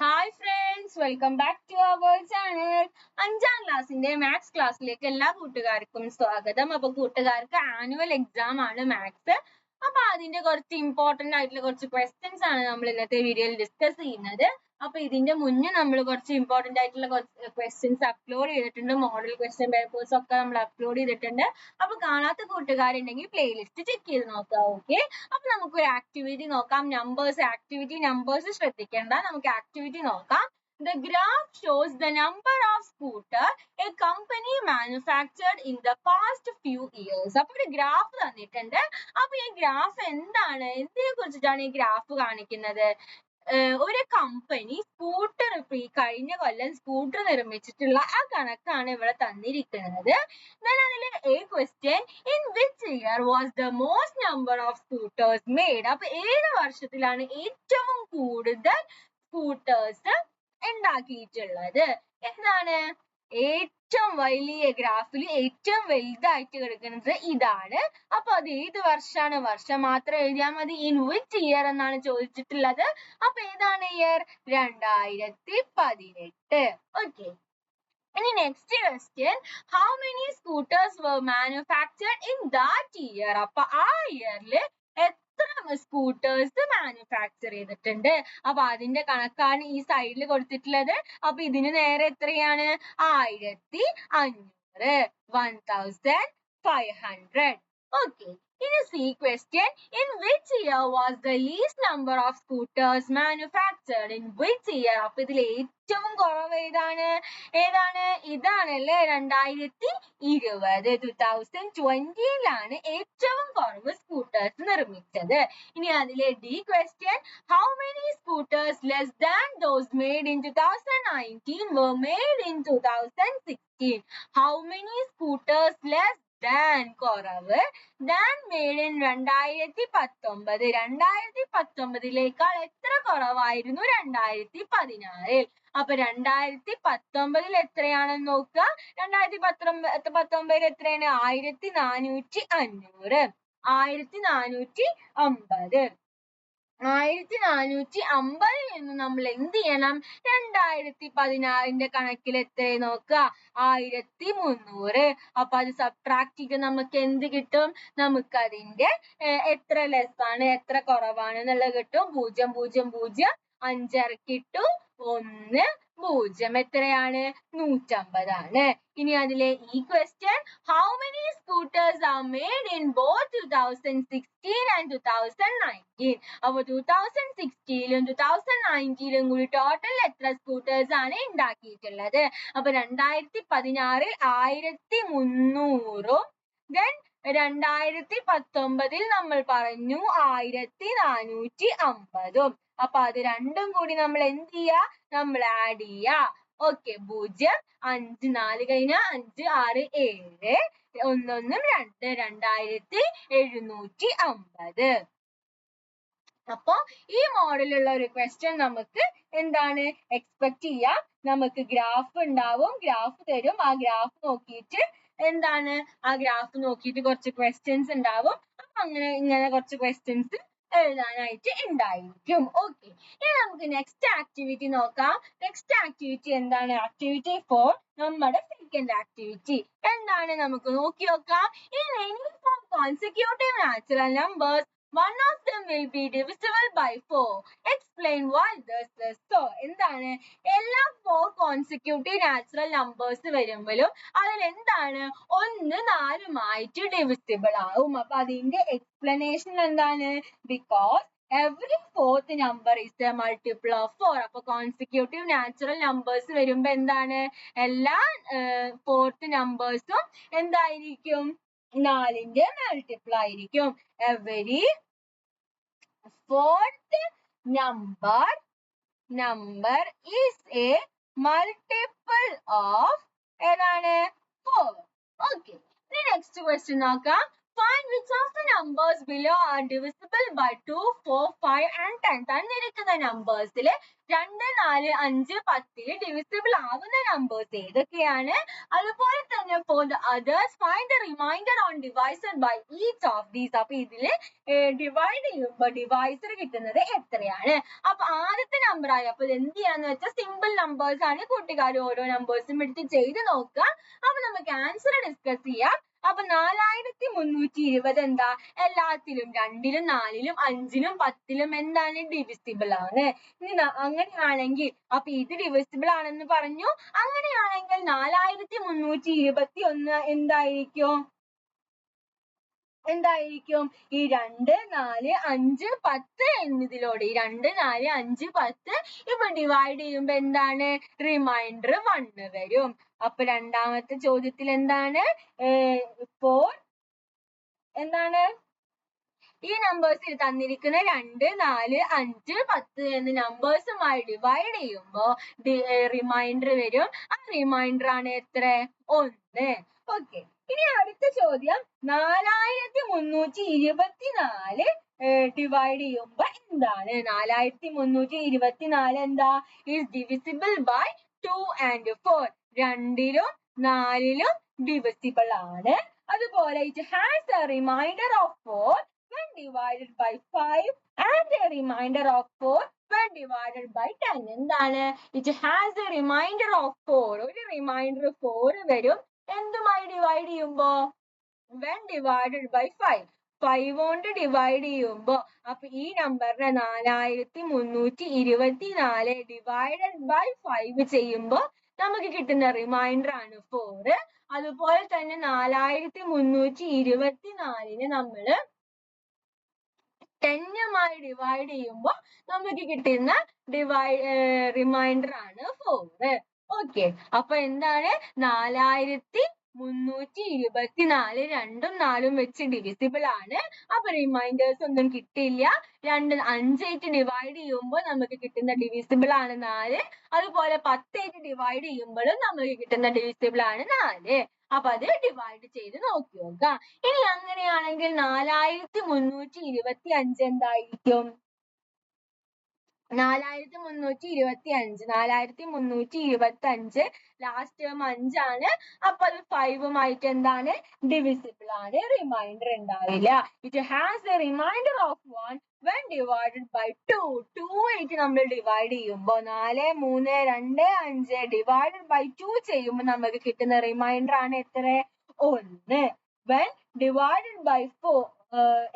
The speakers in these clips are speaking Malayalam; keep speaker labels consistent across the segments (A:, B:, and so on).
A: Hi friends, welcome back to our channel. 5ാം ക്ലാസ്സിന്റെ മാത്സ് ക്ലാസ്സിലേക്ക് എല്ലാ കൂട്ടുകാർക്കും സ്വാഗതം. അപ്പൊ കൂട്ടുകാർക്ക് ആനുവൽ എക്സാം ആണ് മാത്സ്. അപ്പൊ അതിന്റെ കുറച്ച് ഇമ്പോർട്ടന്റ് ആയിട്ടുള്ള കുറച്ച് ക്വസ്റ്റ്യൻസ് ആണ് നമ്മൾ ഇന്നത്തെ വീഡിയോയിൽ ഡിസ്കസ് ചെയ്യുന്നത്. അപ്പൊ ഇതിന്റെ മുന്നേ നമ്മൾ കുറച്ച് ഇമ്പോർട്ടന്റ് ആയിട്ടുള്ള കുറച്ച് ക്വസ്റ്റ്യൻസ് അപ്ലോഡ് ചെയ്തിട്ടുണ്ട്. മോഡൽ ക്വസ്റ്റ്യൻ പേപ്പേഴ്സ് ഒക്കെ നമ്മൾ അപ്ലോഡ് ചെയ്തിട്ടുണ്ട്. അപ്പൊ കാണാത്ത കൂട്ടുകാരുണ്ടെങ്കിൽ പ്ലേലിസ്റ്റ് ചെക്ക് ചെയ്ത് നോക്കാം. ഓക്കെ, അപ്പൊ നമുക്കൊരു ആക്ടിവിറ്റി നോക്കാം. നമ്പേഴ്സ് ശ്രദ്ധിക്കേണ്ട, നമുക്ക് ആക്ടിവിറ്റി നോക്കാം. The graph shows the number of scooter a company manufactured in the past few years. അപ്പൊ ഒരു ഗ്രാഫ് തന്നിട്ടുണ്ട്. അപ്പൊ ഈ ഗ്രാഫ് എന്താണ്, എന്തിനെ കുറിച്ചിട്ടാണ് ഈ ഗ്രാഫ് കാണിക്കുന്നത്? ഒരു കമ്പനി സ്കൂട്ടർ, ഈ കഴിഞ്ഞ കൊല്ലം സ്കൂട്ടർ നിർമ്മിച്ചിട്ടുള്ള ആ കണക്കാണ് ഇവിടെ തന്നിരിക്കുന്നത്. a question, in which year was the most number of scooters made? അപ്പൊ ഏത് വർഷത്തിലാണ് ഏറ്റവും കൂടുതൽ സ്കൂട്ടേഴ്സ് ഉണ്ടാക്കിയിട്ടുള്ളത്? എന്താണ് ഏറ്റവും വലിയ ഗ്രാഫിൽ ഏറ്റവും വലുതായിട്ട് കിടക്കുന്നത് ഇതാണ്. അപ്പൊ അത് ഏത് വർഷമാണ്? വർഷം മാത്രം എഴുതിയാൽ മതി. ഇൻ വിച്ച് ഇയർ എന്നാണ് ചോദിച്ചിട്ടുള്ളത്. അപ്പൊ ഏതാണ് ഇയർ? 2018. ഓക്കെ, ഇനി next question, how many scooters were manufactured in that year? അപ്പൊ ആ ഇയറില് എത്ര സ്കൂട്ടേഴ്സ് മാനുഫാക്ചർ ചെയ്തിട്ടുണ്ട്? അപ്പൊ അതിന്റെ കണക്കാണ് ഈ സൈഡിൽ കൊടുത്തിട്ടുള്ളത്. അപ്പൊ ഇതിന് നേരെ എത്രയാണ്? 1500, 1500. ഓക്കെ, ഇനി C question, in which year was the least number of scooters manufactured? In which year? അപ്പൊ ഇതിൽ ഏറ്റവും കുറവ് ഏതാണ്? ഇതാണല്ലേ, 2020. 2020ലാണ് ഏറ്റവും കുറവ് സ്കൂട്ടേഴ്സ് നിർമ്മിച്ചത്. ഇനി അതിലെ D question, how many scooters less than those made in 2019 were made in 2016? How many scooters less than കുറവ്, than made in 2019. 2019ലേക്കാൾ എത്ര കുറവായിരുന്നു? 2016. അപ്പൊ 2019 എത്രയാണെന്ന് നോക്കുക. 2019 എത്രയാണ്? 1450. 1450. 1450 നിന്ന് നമ്മൾ എന്ത് ചെയ്യണം? 2016ന്റെ കണക്കിൽ എത്ര നോക്കുക? 1300. അപ്പൊ അത് സബ്ട്രാക്ട് ചെയ്ത് നമുക്ക് എന്ത് കിട്ടും? നമുക്ക് അതിന്റെ എത്ര ലെസ് ആണ്, എത്ര കുറവാണ് എന്നുള്ളത് കിട്ടും. 0 0 0 5 ഇറക്കിട്ടു 1 0. എത്രയാണ്? 150 ആണ്. ഇനി അതിലെ ഈ question, how many scooters are made in both 2016 and 2019? അപ്പൊ 2016ലും 2019ലും കൂടി ടോട്ടൽ എത്ര സ്കൂട്ടേഴ്സ് ആണ് ഉണ്ടാക്കിയിട്ടുള്ളത്? അപ്പൊ 2016 1300, then 2019 നമ്മൾ പറഞ്ഞു 1450. അപ്പൊ അത് രണ്ടും കൂടി നമ്മൾ എന്ത് ചെയ്യാ? നമ്മൾ ആഡ് ചെയ്യാ. ഓക്കെ, 0 5 4 കഴിഞ്ഞാൽ 5 6 7 1 1 2 2750. അപ്പൊ ഈ മോഡലുള്ള ഒരു ക്വസ്റ്റ്യൻ നമുക്ക് എന്താണ് എക്സ്പെക്ട് ചെയ്യാം. നമുക്ക് ഗ്രാഫ് ഉണ്ടാവും, ഗ്രാഫ് തരും. ആ ഗ്രാഫ് നോക്കിയിട്ട് എന്താണ്, ആ ഗ്രാഫ് നോക്കിയിട്ട് കുറച്ച് ക്വസ്റ്റ്യൻസ് ഉണ്ടാവും. അപ്പൊ ഇങ്ങനെ കുറച്ച് ക്വസ്റ്റ്യൻസ് എഴുതാനായിട്ട് ഉണ്ടായിരിക്കും. ഓക്കെ, ഇനി നമുക്ക് നെക്സ്റ്റ് ആക്ടിവിറ്റി നോക്കാം. നെക്സ്റ്റ് ആക്ടിവിറ്റി എന്താണ്? ആക്ടിവിറ്റി 4, നമ്മുടെ സെക്കൻഡ് ആക്ടിവിറ്റി എന്താണ് നമുക്ക് നോക്കി നോക്കാം. In any four consecutive natural numbers, one of them will be divisible by 4. Explain why this is so. എന്താണ്? എല്ലാ 4 consecutive natural numbers വരുമ്പോഴും അതിൽ എന്താണ്? 1 4 divisible ആവും. അപ്പൊ അതിന്റെ explanation എന്താണ്? Because every fourth number is a multiple of 4. അപ്പൊ consecutive natural numbers വരുമ്പോ എന്താണ്? എല്ലാ fourth numbersഉം എന്തായിരിക്കും? 4ന്റെ multiple ആയിരിക്കും. Every fourth number is a multiple of ഏതാണ്? 4. Okay, ഇനി നെക്സ്റ്റ് ക്വസ്റ്റ്യൻ നോക്കാം. Find which of the numbers below are divisible by 2, 4, 5 and 10. തന്നിരിക്കുന്ന നമ്പേഴ്സിൽ 2, 4, 5, 10 divisible ആവുന്ന നമ്പേഴ്സ് ഏതൊക്കെയാണ്? അതുപോലെ തന്നെ for the others find the remainder on divisor by each of these. അപ്പൊ ഇതില് ഡിവൈഡ് ചെയ്യുമ്പോൾ ഡിവൈസർ കിട്ടുന്നത് എത്രയാണ്? അപ്പൊ ആദ്യത്തെ നമ്പർ ആയി. അപ്പൊ എന്ത് ചെയ്യാന്ന് വെച്ചാൽ സിമ്പിൾ നമ്പേഴ്സ് ആണ് കൂട്ടുകാർ ഓരോ നമ്പേഴ്സും എടുത്ത് ചെയ്ത് നോക്കുക. അപ്പൊ നമുക്ക് ആൻസർ ഡിസ്കസ് ചെയ്യാം. അപ്പൊ 4320 എന്താ? എല്ലാത്തിലും 2ലും 4ലും 5ലും 10ലും എന്താണ്? ഡിവിസിബിൾ ആണ്. ഇനി അങ്ങനെയാണെങ്കിൽ അപ്പൊ ഇത് ഡിവിസിബിൾ ആണെന്ന് പറഞ്ഞു. അങ്ങനെയാണെങ്കിൽ 4321 എന്തായിരിക്കും? ഈ 2, 4, 5, 10 എന്നതിലൂടെ ഈ 2, 4, 5, 10 ഇപ്പൊ ഡിവൈഡ് ചെയ്യുമ്പോ എന്താണ്? റിമൈൻഡർ 1 വരും. അപ്പൊ രണ്ടാമത്തെ ചോദ്യത്തിൽ എന്താണ്? 4 എന്താണ്? ഈ നമ്പേഴ്സിൽ തന്നിരിക്കുന്ന 2, 4, 5, 10 എന്ന നമ്പേഴ്സുമായി ഡിവൈഡ് ചെയ്യുമ്പോ റിമൈൻഡർ വരും. ആ റിമൈൻഡർ ആണ് എത്ര? 1. ഓക്കെ. ഇനി അടുത്ത ചോദ്യം 4324 ഡിവൈഡ് ചെയ്യുമ്പോ എന്താണ്? 4324 എന്താ? is divisible by 2 and 4. 2ലും 4ലും divisible ആണ്. അതുപോലെ it has a remainder of 4 when divided by 5 and a remainder of 4 when divided by 10. എന്താണ്? it has a remainder of 4. ഒരു റിമൈൻഡർ 4 വരും. എന്തുമായി ഡിവൈഡ് ചെയ്യുമ്പോ? when divided by 5. 5 കൊണ്ട് ഡിവൈഡ് ചെയ്യുമ്പോ അപ്പൊ ഈ നമ്പറിനെ 4324 ഡിവൈഡഡ് ബൈ 5 ചെയ്യുമ്പോ നമുക്ക് കിട്ടുന്ന റിമൈൻഡർ ആണ് 4. അതുപോലെ തന്നെ 4324 നമ്മള് 10മായി ഡിവൈഡ് ചെയ്യുമ്പോ നമുക്ക് കിട്ടുന്ന റിമൈൻഡർ ആണ് 4. ഓക്കെ. അപ്പൊ എന്താണ്? 4324 2ഉം 4ഉം വെച്ച് ഡിവിസിബിൾ ആണ്. അപ്പൊ റിമൈൻഡേഴ്സ് ഒന്നും കിട്ടില്ല. 5 ഡിവൈഡ് ചെയ്യുമ്പോൾ നമുക്ക് കിട്ടുന്ന ഡിവിസിബിൾ ആണ് 4. അതുപോലെ 10 ഡിവൈഡ് ചെയ്യുമ്പോഴും നമുക്ക് കിട്ടുന്ന ഡിവിസിബിൾ ആണ് 4. അപ്പൊ അത് ഡിവൈഡ് ചെയ്ത് നോക്കി നോക്കാം. ഇനി അങ്ങനെയാണെങ്കിൽ 4325 എന്തായിരിക്കും? 4325 ലാസ്റ്റ് ടേം 5 ആണ്. അപ്പൊ അത് 5ഉമായിട്ട് എന്താണ്? ഡിവിസിബിൾ ആണ്. റിമൈൻഡർ ഉണ്ടാവില്ല. It has a remainder of 1 when divided by 2. 2 ആയിട്ട് നമ്മൾ ഡിവൈഡ് ചെയ്യുമ്പോ 4, 3, 2, 5 ഡിവൈഡഡ് ബൈ 2 ചെയ്യുമ്പോൾ നമുക്ക് കിട്ടുന്ന റിമൈൻഡർ ആണ് എത്ര? 1. when divided by 4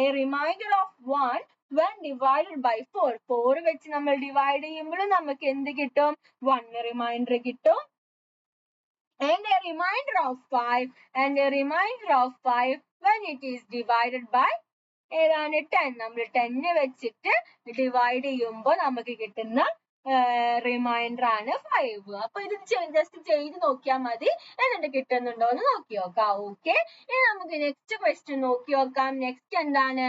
A: a remainder of 1 when divided by 4. 4 വെച്ച് നമ്മൾ ഡിവൈഡ് ചെയ്യുമ്പോൾ നമുക്ക് എന്ത് കിട്ടും? 1 റിമൈൻഡർ കിട്ടും. and a remainder of 5 when it is divided by ഏതാണ്? 10. നമ്മൾ 10 വെച്ചിട്ട് ഡിവൈഡ് ചെയ്യുമ്പോൾ നമുക്ക് കിട്ടുന്ന റിമൈൻഡർ ആണ് 5. അപ്പൊ ഇത് ജസ്റ്റ് ചെയ്ത് നോക്കിയാൽ മതി. എന്നിട്ട് കിട്ടുന്നുണ്ടോ എന്ന് നോക്കി നോക്കാം. ഓക്കെ. ഇനി നമുക്ക് നെക്സ്റ്റ് ക്വസ്റ്റ്യൻ നോക്കി നോക്കാം. നെക്സ്റ്റ് എന്താണ്?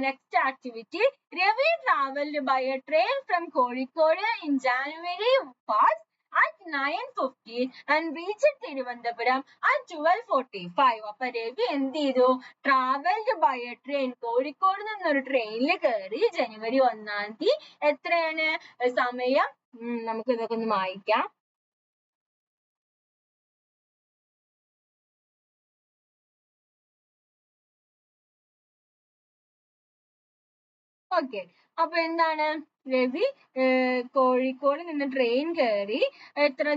A: Next activity. Ravi travelled by a train from Kozhikode in January first at 9:15 and reached Thiruvananthapuram at 12:45. അപ്പൊ രവി എന്ത് ചെയ്തു? Travelled by a train, Kozhikode നിന്നൊരു ട്രെയിനിൽ കയറി ജനുവരി 1-ാം തീയതി. എത്രയാണ് സമയം? നമുക്ക് ഇതൊക്കെ ഒന്ന് വായിക്കാം. ഓക്കെ. അപ്പൊ എന്താണ്? രവി കോഴിക്കോട് നിന്ന് ട്രെയിൻ കയറി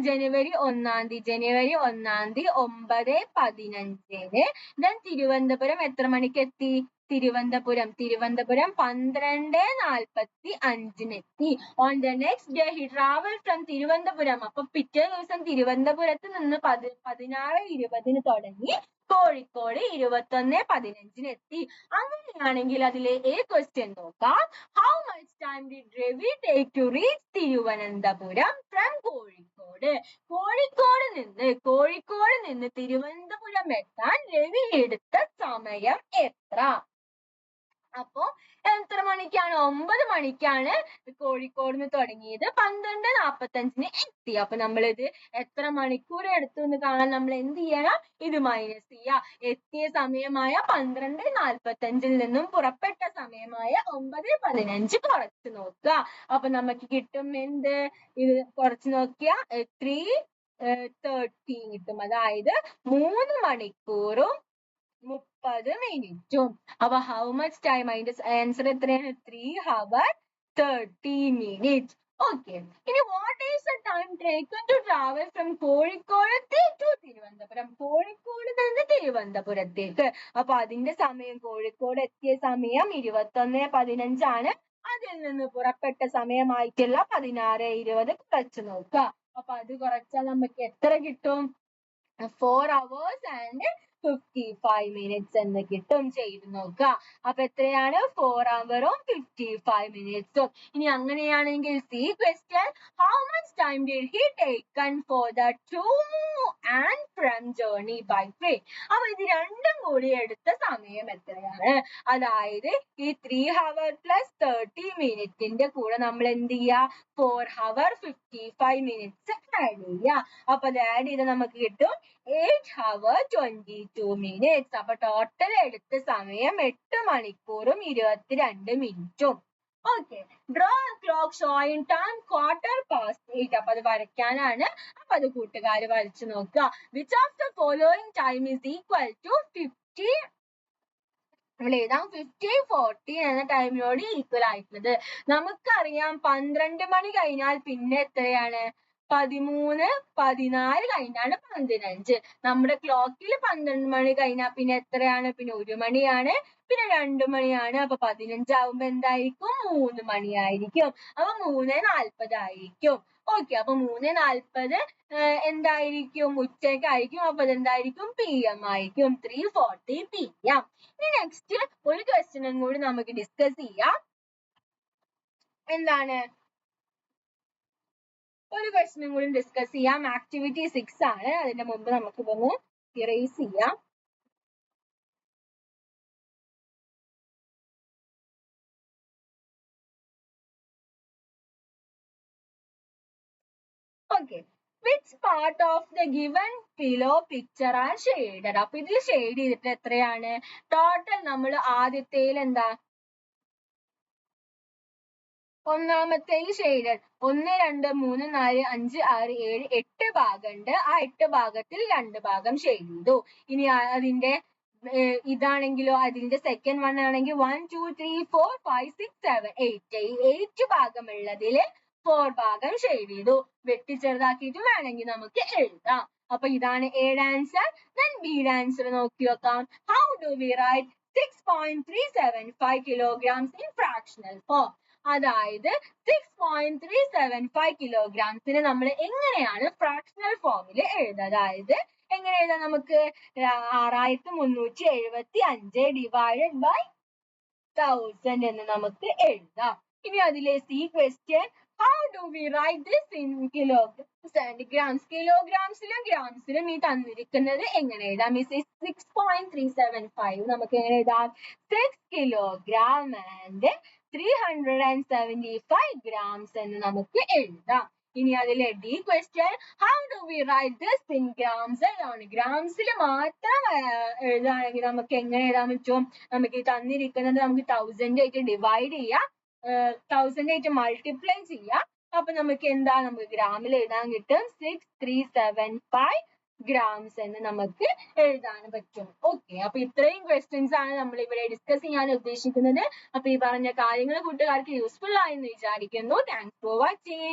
A: ജനുവരി 1-ാം തീയതി. ജനുവരി 1-ാം തീയതി 9:15. ദെൻ തിരുവനന്തപുരം എത്ര മണിക്ക് എത്തി? തിരുവനന്തപുരം 12:45 എത്തി. On the next day he travel from Thiruvananthapuram. അപ്പൊ പിറ്റേ ദിവസം തിരുവനന്തപുരത്ത് നിന്ന് 16:20 തുടങ്ങി കോഴിക്കോട് 21:15 എത്തി. അങ്ങനെയാണെങ്കിൽ അതിലെ A ക്വസ്റ്റ്യൻ നോക്കാം. How much time did Ravi take to reach Thiruvananthapuram from Kozhikode? Kozhikode നിന്ന് തിരുവനന്തപുരം എത്താൻ രവി എടുത്ത സമയം എത്ര? അപ്പൊ എത്ര മണിക്കാണ്? 9 മണിക്കാണ് കോഴിക്കോട് നിന്ന് തുടങ്ങിയത്, 12:45 എത്തി. അപ്പൊ നമ്മളിത് എത്ര മണിക്കൂർ എടുത്തു എന്ന് കാണാൻ നമ്മൾ എന്ത് ചെയ്യണം? ഇത് മൈനസ് ചെയ്യുക. എത്തിയ സമയമായ 12:45 നിന്നും പുറപ്പെട്ട സമയമായ 9:15 കുറച്ച് നോക്കുക. അപ്പൊ നമുക്ക് കിട്ടും എന്ത്? ഇത് കുറച്ച് നോക്കിയാ 3:30 കിട്ടും. അതായത് 3 മണിക്കൂറും 30 മിനിറ്റും. അപ്പൊ ഹൗ മച്ച് ടൈം? അതിന്റെ ആൻസർ എത്രയാണ്? 3 hours 30 minutes. Okay. ഇനി what is the time taken to travel from Kozhikode to Thiruvananthapuram? Kozhikode നിന്ന് തിരുവനന്തപുരത്തേക്ക്. അപ്പൊ അതിന്റെ സമയം, കോഴിക്കോട് എത്തിയ സമയം 21:15 ആണ്. അതിൽ നിന്ന് പുറപ്പെട്ട സമയമായിട്ടുള്ള 16:20 കുറച്ച് നോക്കുക. അപ്പൊ അത് കുറച്ചാൽ നമുക്ക് എത്ര കിട്ടും? 4 hours and 55 minutes എന്ന് കിട്ടും. ചെയ്ത് നോക്കുക. അപ്പൊ എത്രയാണ്? 4 hours 55 minutes. ഇനി അങ്ങനെയാണെങ്കിൽ see question, how much time did he taken for the to and from journey by train? അപ്പൊ ഇത് രണ്ടും കൂടി എടുത്ത സമയം എത്രയാണ്? അതായത് ഈ 3 hours plus 30 minutes കൂടെ നമ്മൾ എന്ത് ചെയ്യുക? 4 hours 55 minutes ആഡ് ചെയ്യുക. അപ്പൊ അത് ആഡ് ചെയ്ത് നമുക്ക് കിട്ടും 8 hours 22 minutes. അപ്പൊ ടോട്ടൽ എടുത്ത സമയം 8 മണിക്കൂറും 22 മിനിറ്റും. Okay. Draw clock showing time 8:15. അപ്പൊ അത് വരയ്ക്കാനാണ്. അപ്പൊ അത് കൂട്ടുകാർ വരച്ചു നോക്കുക. Which of the following time is equal to 50? നമ്മൾ എഴുതാം 50:40 എന്ന ടൈമിനോട് ഈക്വൽ ആയിട്ടുള്ളത്. നമുക്കറിയാം 12 മണി കഴിഞ്ഞാൽ പിന്നെ എത്രയാണ്? 13, 14 കഴിഞ്ഞാണ് 15. നമ്മുടെ ക്ലോക്കിൽ 12 മണി കഴിഞ്ഞാൽ പിന്നെ എത്രയാണ്? പിന്നെ 1 മണിയാണ്, പിന്നെ 2 മണിയാണ്. അപ്പൊ 15 ആവുമ്പോ എന്തായിരിക്കും? 3 മണിയായിരിക്കും. അപ്പൊ 3:40 ആയിരിക്കും. ഓക്കെ. അപ്പൊ 3:40 എന്തായിരിക്കും? ഉച്ചയ്ക്കായിരിക്കും. അപ്പൊ അതെന്തായിരിക്കും? PM ആയിരിക്കും. 3:40 PM. ഇനി നെക്സ്റ്റ് ഒരു ക്വസ്റ്റ്യനും കൂടി നമുക്ക് ഡിസ്കസ് ചെയ്യാം. എന്താണ്? ഒരു ക്വസ്റ്റ്യനും കൂടി ഡിസ്കസ് ചെയ്യാം. ആക്ടിവിറ്റി 6 ആണ്. അതിന്റെ മുമ്പ് നമുക്ക് ഇതൊന്ന് ഇറേസ് ചെയ്യാം. Okay. Which part of the given below picture are shaded? അപ്പൊ ഇതിൽ ഷെയ്ഡ് ചെയ്തിട്ട് എത്രയാണ്? ടോട്ടൽ നമ്മൾ ആദ്യത്തേൽ എന്താ? ഒന്നാമത്തേൽ ഷെയ്ഡഡ് 1, 2, 3, 4, 5, 6, 7, 8 ഭാഗമുണ്ട്. ആ 8 ഭാഗത്തിൽ 2 ഭാഗം ഷെയ്ഡ് ചെയ്തു. ഇനി അതിന്റെ ഇതാണെങ്കിലോ, അതിന്റെ സെക്കൻഡ് വൺ ആണെങ്കിൽ 1, 2, 3, 4, 5, 6, 7, 8. ഈ 8 ഭാഗമുള്ളതില് 4 ഭാഗം ഷെയ്ഡ് ചെയ്തു. വെട്ടി ചെറുതാക്കിയിട്ട് വേണമെങ്കിൽ നമുക്ക് എഴുതാം. അപ്പൊ ഇതാണ് എയുടെ ആൻസർ. then ബിയുടെ ആൻസർ നോക്കി നോക്കാം. how do we write 6.375 kilograms in fractional form? അതായത് 6.375 kilograms നമ്മൾ എങ്ങനെയാണ് ഫ്രാക്ഷണൽ ഫോമിൽ എഴുതുക? അതായത് എങ്ങനെ എഴുതാം? നമുക്ക് 6375 ഡിവൈഡഡ് ബൈ 1000 എന്ന് നമുക്ക് എഴുതാം. ഇനി അതിലെ C question, how do we write this in kilograms and grams? കിലോഗ്രാംസിലും ഗ്രാംസിലും ഈ തന്നിരിക്കുന്നത് എങ്ങനെ എഴുതാം? ഈ 6.375 നമുക്ക് എങ്ങനെ എഴുതാം? 6 kilogram and 375 grams എന്ന് നമുക്ക് എഴുതാം. ഇനി അതിലെ D question, how do we write this in grams alone? ഗ്രാംസിൽ മാത്രം എഴുതാണെങ്കിൽ നമുക്ക് എങ്ങനെ എഴുതാൻ പറ്റും? നമുക്ക് ഈ തന്നിരിക്കുന്നത് നമുക്ക് 1000 ആയിട്ട് ഡിവൈഡ് ചെയ്യാം, 1000 ആയിട്ട് മൾട്ടിപ്ലൈ ചെയ്യാം. അപ്പൊ നമുക്ക് എന്താ? നമുക്ക് ഗ്രാമിൽ എഴുതാൻ കിട്ടും 6375 grams എന്ന് നമുക്ക് എഴുതാൻ പറ്റും. ഓക്കെ. അപ്പൊ ഇത്രയും ക്വസ്റ്റ്യൻസ് ആണ് നമ്മൾ ഇവിടെ ഡിസ്കസ് ചെയ്യാൻ ഉദ്ദേശിക്കുന്നത്. അപ്പൊ ഈ പറഞ്ഞ കാര്യങ്ങൾ കൂട്ടുകാർക്ക് യൂസ്ഫുൾ ആയെന്ന് വിചാരിക്കുന്നു. Thanks for watching.